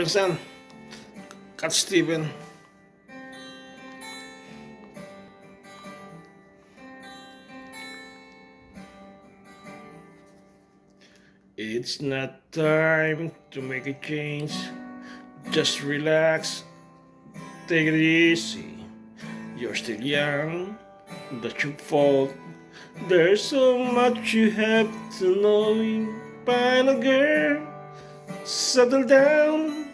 Son, Cat Steven. It's not time to make a change. Just relax, take it easy. You're still young, that's your fault. There's so much you have to know. Find a girl, settle down.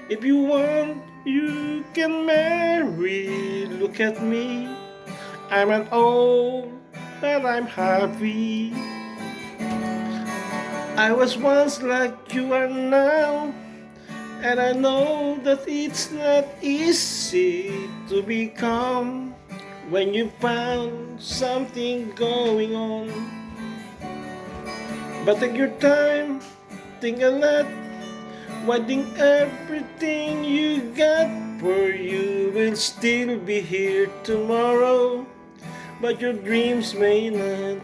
If you want, you can marry. Look at me, I'm an old, but I'm happy. I was once like you are now, and I know that it's not easy to become when you found something going on. But take your time, think a lot. Wanting everything you got, for you will still be here tomorrow, but your dreams may not.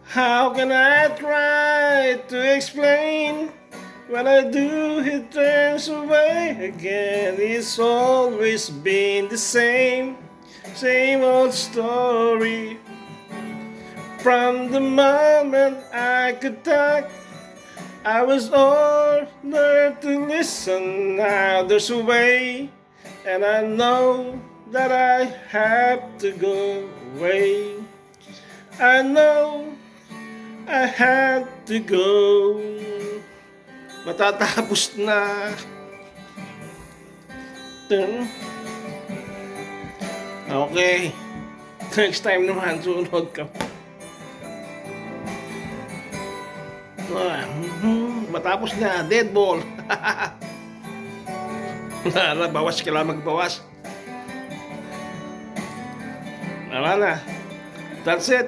How can I try to explain? When I do, he turns away again. It's always been the same old story. From the moment I could talk, I was ordered to listen. Now there's a way, and I know that I have to go away. I know I had to go. Matatapos na. Okay. Next time naman, sunod ka. Matapos na, dead ball. Bawas ka lang magbawas. Wala na. That's it.